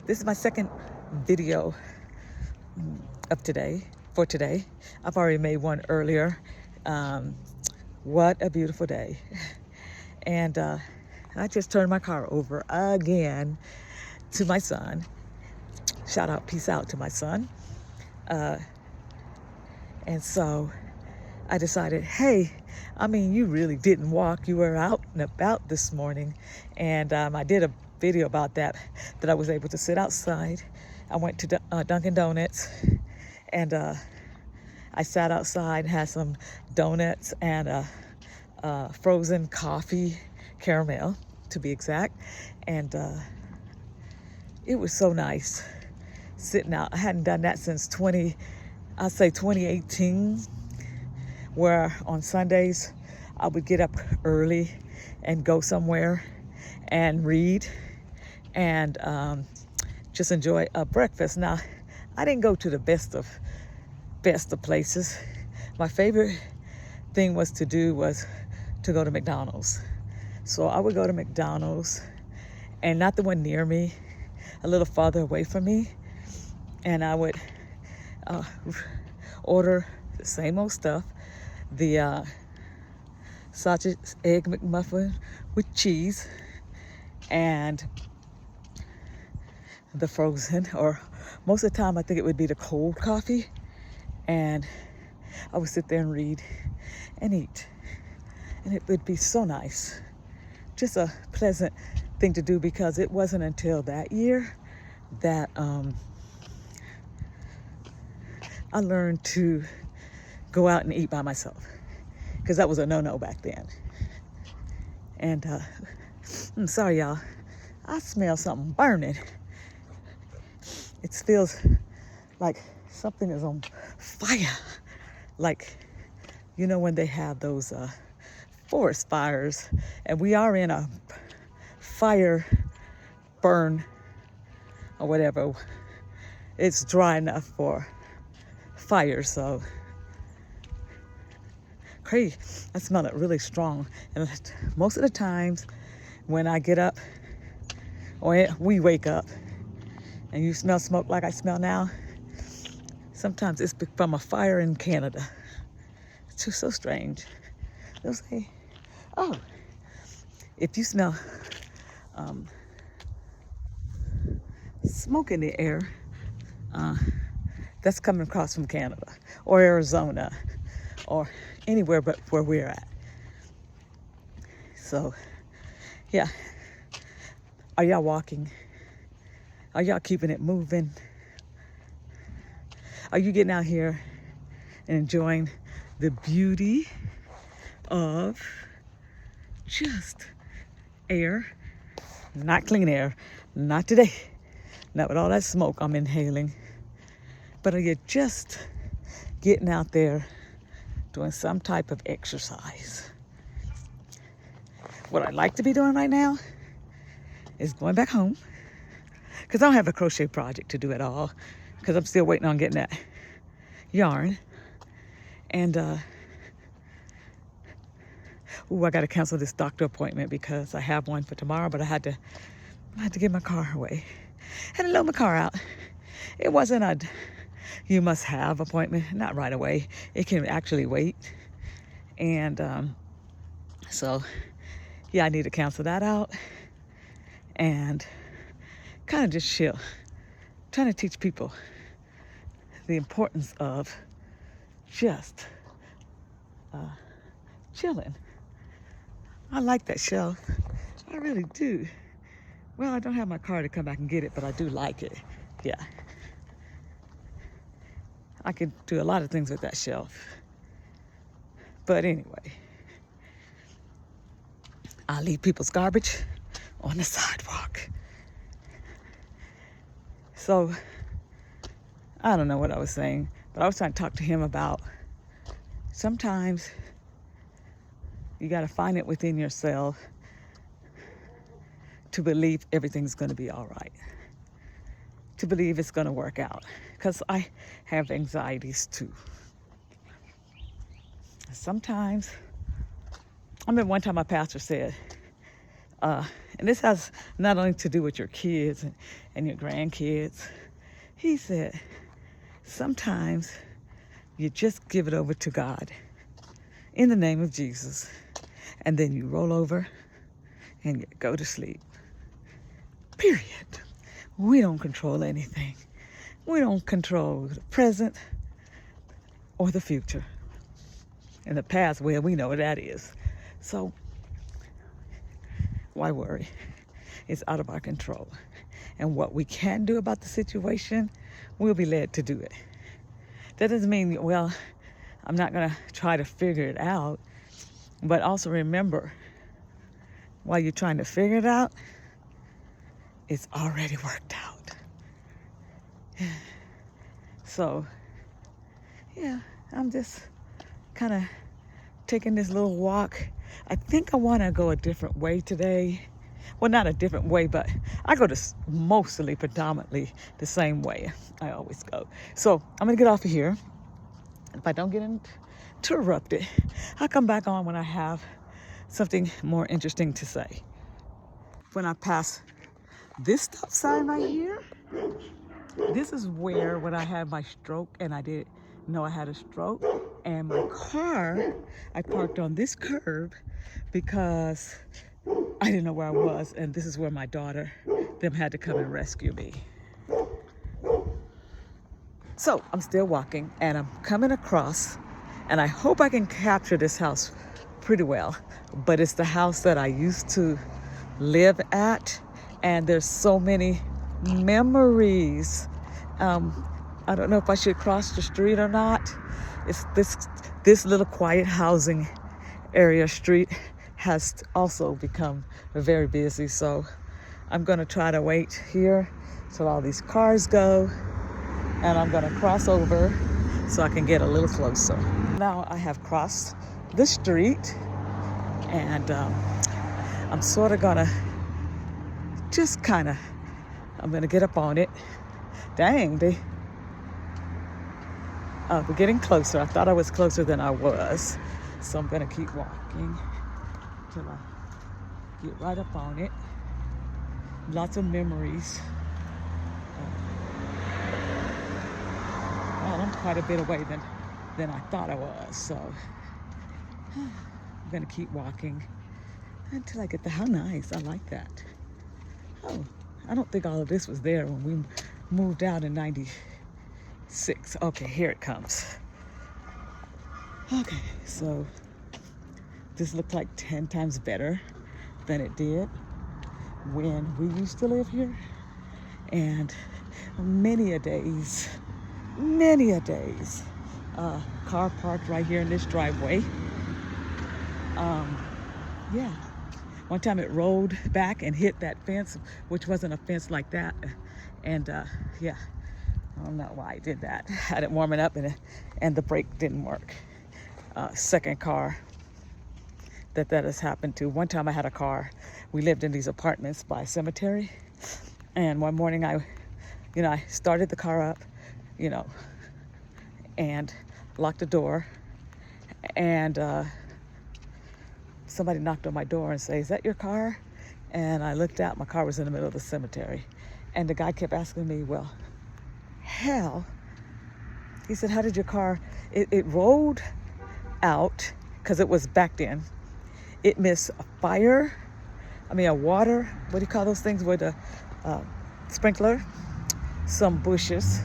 This is my second video of today, for today. I've already made one earlier. What a beautiful day. And I just turned my car over again to my son. Shout out, peace out to my son. And so I decided, hey, you really didn't walk. You were out and about this morning. And I did a video about that I was able to sit outside. I went to Dunkin' Donuts and I sat outside, had some donuts and frozen coffee, caramel to be exact. And it was so nice sitting out. I hadn't done that since 2018, where on Sundays I would get up early and go somewhere and read and just enjoy a breakfast. Now, I didn't go to the best of places. My favorite thing was to go to McDonald's. So I would go to McDonald's, and not the one near me, a little farther away from me, and I would order the same old stuff, the sausage egg McMuffin with cheese and the frozen, or most of the time I think it would be the cold coffee, and I would sit there and read and eat, and it would be so nice, just a pleasant thing to do, because it wasn't until that year that I learned to go out and eat by myself, because that was a no-no back then. And I'm sorry, y'all, I smell something burning. It feels like something is on fire, like, you know, when they have those forest fires, and we are in a fire burn or whatever. It's dry enough for fire, so crazy. I smell it really strong, and most of the times when I get up or we wake up and you smell smoke like I smell now, sometimes it's from a fire in Canada. It's just so strange. They'll say, oh, if you smell smoke in the air, that's coming across from Canada or Arizona or anywhere but where we're at. So, yeah. Are y'all walking? Are y'all keeping it moving? Are you getting out here and enjoying the beauty of just air? Not clean air, not today. Not with all that smoke I'm inhaling. But are you just getting out there doing some type of exercise? What I'd like to be doing right now is going back home, because I don't have a crochet project to do at all, because I'm still waiting on getting that yarn. And I got to cancel this doctor appointment because I have one for tomorrow, but I had to get my car away. Had to load my car out. It wasn't a you must have appointment, not right away. It can actually wait. And so yeah, I need to cancel that out and kind of just chill. Trying to teach people the importance of just chilling. I like that shelf. I really do. Well, I don't have my car to come back and get it, but I do like it. Yeah. I could do a lot of things with that shelf. But anyway, I leave people's garbage on the sidewalk. So, I don't know what I was saying, but I was trying to talk to him about sometimes you got to find it within yourself to believe everything's going to be all right, to believe it's going to work out, because I have anxieties too. Sometimes, I remember one time my pastor said, and this has not only to do with your kids and your grandkids. He said, sometimes you just give it over to God in the name of Jesus, and then you roll over and you go to sleep. Period. We don't control anything. We don't control the present or the future. In the past, well, we know what that is. So why worry? It's out of our control. And what we can do about the situation, we'll be led to do it. That doesn't mean, well, I'm not going to try to figure it out. But also remember, while you're trying to figure it out, it's already worked out. So, yeah, I'm just kind of taking this little walk. I think I want to go a different way today. Well, not a different way, but I go to mostly, predominantly the same way I always go. So I'm going to get off of here. If I don't get interrupted, I'll come back on when I have something more interesting to say. When I pass this stop sign right here, this is where when I had my stroke, and I didn't know I had a stroke, and my car, I parked on this curb because I didn't know where I was, and this is where my daughter, them had to come and rescue me. So I'm still walking, and I'm coming across, and I hope I can capture this house pretty well, but it's the house that I used to live at, and there's so many memories. I don't know if I should cross the street or not. It's this little quiet housing area street has also become very busy, so I'm gonna try to wait here till all these cars go, and I'm gonna cross over so I can get a little closer. Now I have crossed the street, and I'm sort of gonna I'm gonna get up on it. Dang, we're getting closer. I thought I was closer than I was, so I'm gonna keep walking till I get right up on it. Lots of memories. Well, I'm quite a bit away than I thought I was, so I'm gonna keep walking until I get there. How nice, I like that. Oh, I don't think all of this was there when we moved out in 96. Okay, here it comes. Okay, so this looked like 10 times better than it did when we used to live here. And many a days, car parked right here in this driveway. Yeah. One time it rolled back and hit that fence, which wasn't a fence like that. And yeah, I don't know why I did that. I didn't warm it up, and the brake didn't work. Second car that has happened to. One time I had a car. We lived in these apartments by a cemetery. And one morning I started the car up, and locked the door. And somebody knocked on my door and said, "Is that your car?" And I looked out, my car was in the middle of the cemetery. And the guy kept asking me, well, hell, he said, how did your car, it rolled out because it was backed in. It missed a water, what do you call those things with a sprinkler, some bushes.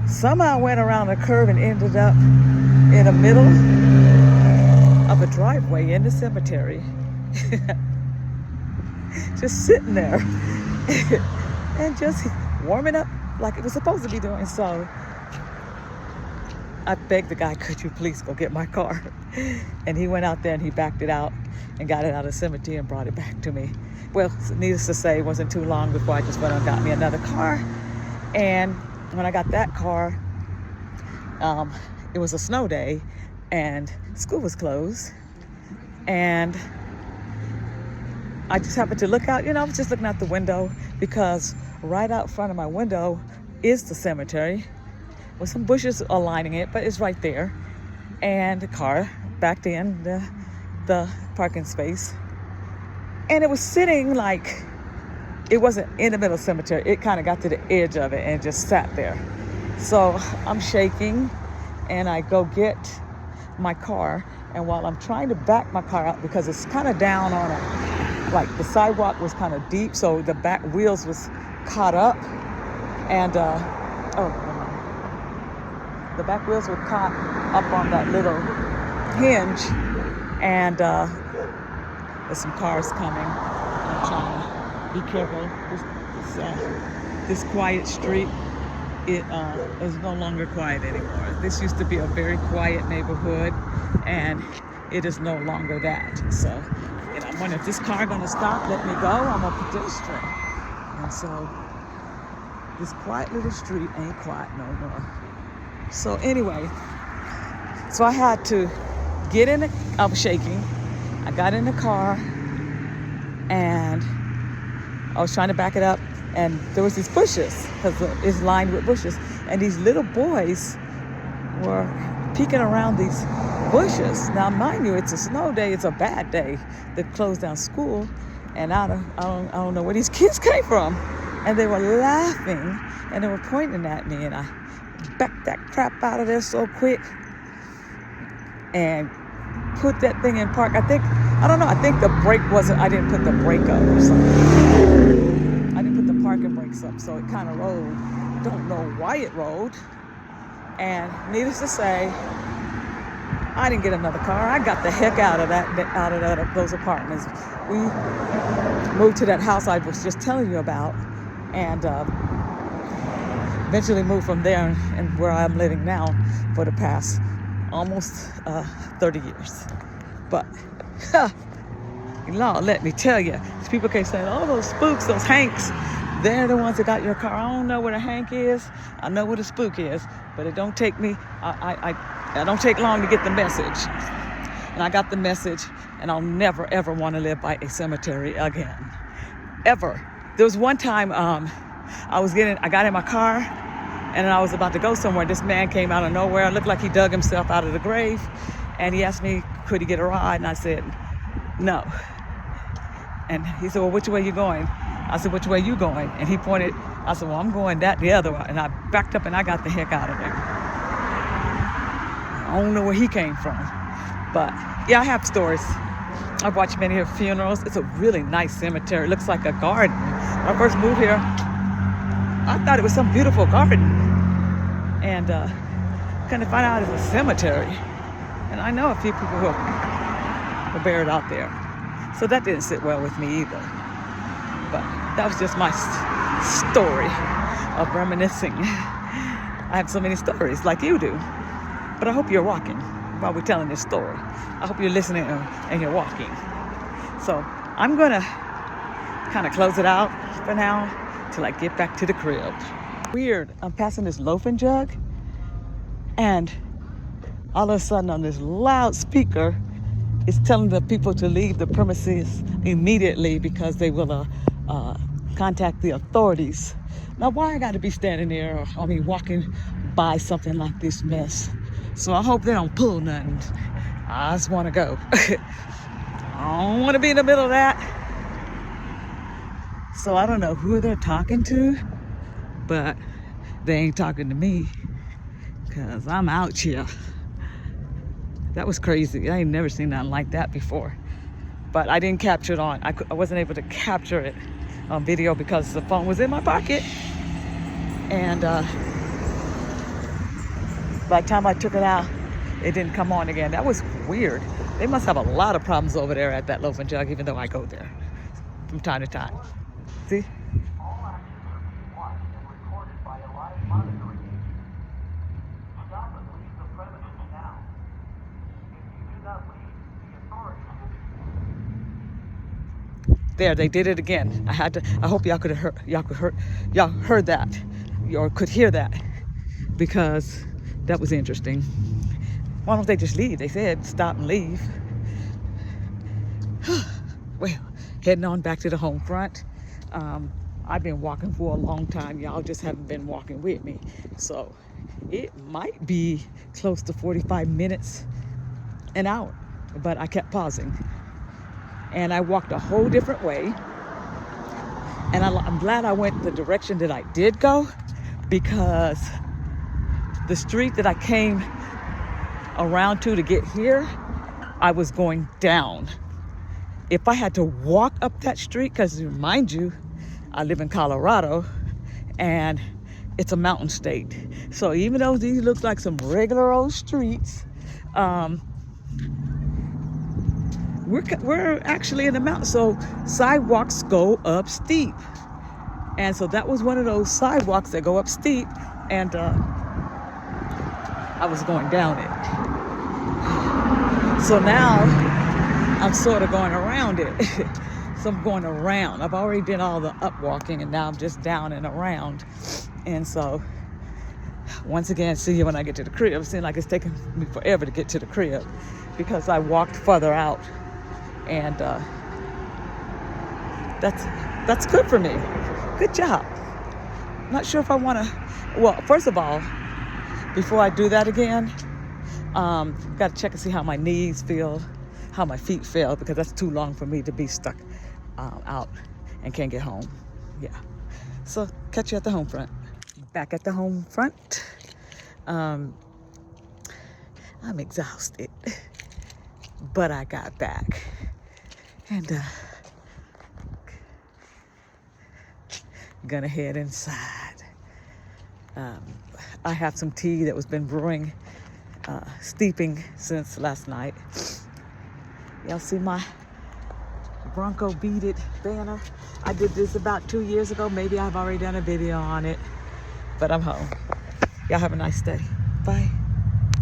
Somehow went around a curve and ended up in the middle of a driveway in the cemetery. Just sitting there and just warming up like it was supposed to be doing. So I begged the guy, could you please go get my car? And he went out there and he backed it out and got it out of the cemetery and brought it back to me. Well, needless to say, it wasn't too long before I just went and got me another car. And when I got that car, it was a snow day and school was closed. And I just happened to look out, I was just looking out the window because right out front of my window is the cemetery with some bushes lining it, but it's right there. And the car backed in the parking space. And it was sitting like, it wasn't in the middle of the cemetery. It kind of got to the edge of it and just sat there. So I'm shaking, and I go get my car. And while I'm trying to back my car out, because it's kind of down on a, like the sidewalk was kind of deep, so the back wheels was caught up. And, the back wheels were caught up on that little hinge. And there's some cars coming. I'm trying to be careful. This quiet street, it is no longer quiet anymore. This used to be a very quiet neighborhood, and it is no longer that. So, I'm wondering, if this car gonna stop, let me go? I'm a pedestrian. And so, this quiet little street ain't quiet no more. So anyway, so I had to get in I was shaking. I got in the car, and I was trying to back it up, and there was these bushes, because it's lined with bushes, and these little boys were peeking around these bushes. Now, mind you, it's a snow day. It's a bad day. They closed down school, and I don't know where these kids came from, and they were laughing, and they were pointing at me, and I backed that crap out of there so quick and put that thing in park. I think the brake wasn't, I didn't put the brake up or something. I didn't put the parking brakes up, so it kind of rolled. Don't know why it rolled. And needless to say, I didn't get another car. I got the heck out of those apartments. We moved to that house I was just telling you about, and eventually moved from there and where I'm living now for the past almost 30 years. But, Lord, let me tell you, people keep saying, oh, those spooks, those Hanks, they're the ones that got your car. I don't know where a Hank is. I know what a spook is, but it don't take me, I don't take long to get the message. And I got the message, and I'll never, ever want to live by a cemetery again. Ever. There was one time I got in my car, and I was about to go somewhere. This man came out of nowhere. It looked like he dug himself out of the grave. And he asked me, could he get a ride? And I said, no. And he said, well, which way you going? I said, which way you going? And he pointed. I said, well, I'm going the other way. And I backed up, and I got the heck out of there. I don't know where he came from. But, yeah, I have stories. I've watched many of funerals. It's a really nice cemetery. It looks like a garden. When I first moved here, I thought it was some beautiful garden. And kind of find out it's a cemetery. And I know a few people who are buried out there. So that didn't sit well with me either. But that was just my story of reminiscing. I have so many stories like you do. But I hope you're walking while we're telling this story. I hope you're listening and you're walking. So I'm going to kind of close it out for now till I get back to the crib. Weird. I'm passing this loafing jug, and all of a sudden on this loudspeaker, it's telling the people to leave the premises immediately because they will contact the authorities. Now, why I got to be standing there, walking by something like this mess? So I hope they don't pull nothing. I just want to go. I don't want to be in the middle of that. So I don't know who they're talking to, but they ain't talking to me, because I'm out here. That was crazy. I ain't never seen nothing like that before. But I didn't capture it on. I wasn't able to capture it on video because the phone was in my pocket. And by the time I took it out, it didn't come on again. That was weird. They must have a lot of problems over there at that loafing jug, even though I go there from time to time. See? There, they did it again. I hope y'all heard that, or could hear that, because that was interesting. Why don't they just leave? They said stop and leave. Well, heading on back to the home front. I've been walking for a long time. Y'all just haven't been walking with me. So it might be close to 45 minutes, an hour, but I kept pausing. And I walked a whole different way. And I'm glad I went the direction that I did go, because the street that I came around to get here, I was going down. If I had to walk up that street, because mind you, I live in Colorado and it's a mountain state. So even though these look like some regular old streets, we're actually in the mountains. So sidewalks go up steep. And so that was one of those sidewalks that go up steep, and I was going down it. So now I'm sort of going around it. So I'm going around. I've already done all the up walking, and now I'm just down and around. And so once again, see you when I get to the crib. It seems like it's taking me forever to get to the crib because I walked further out, and that's good for me. Good job. Not sure if I want to. Well, first of all, before I do that again, got to check and see how my knees feel, how my feet feel, because that's too long for me to be stuck out and can't get home. Yeah. So catch you at the home front. Back at the home front. I'm exhausted, but I got back, and gonna head inside. I have some tea that was been brewing, steeping since last night. Y'all see my Bronco beaded banner? I did this about 2 years ago. Maybe I've already done a video on it, but I'm home. Y'all have a nice day. Bye.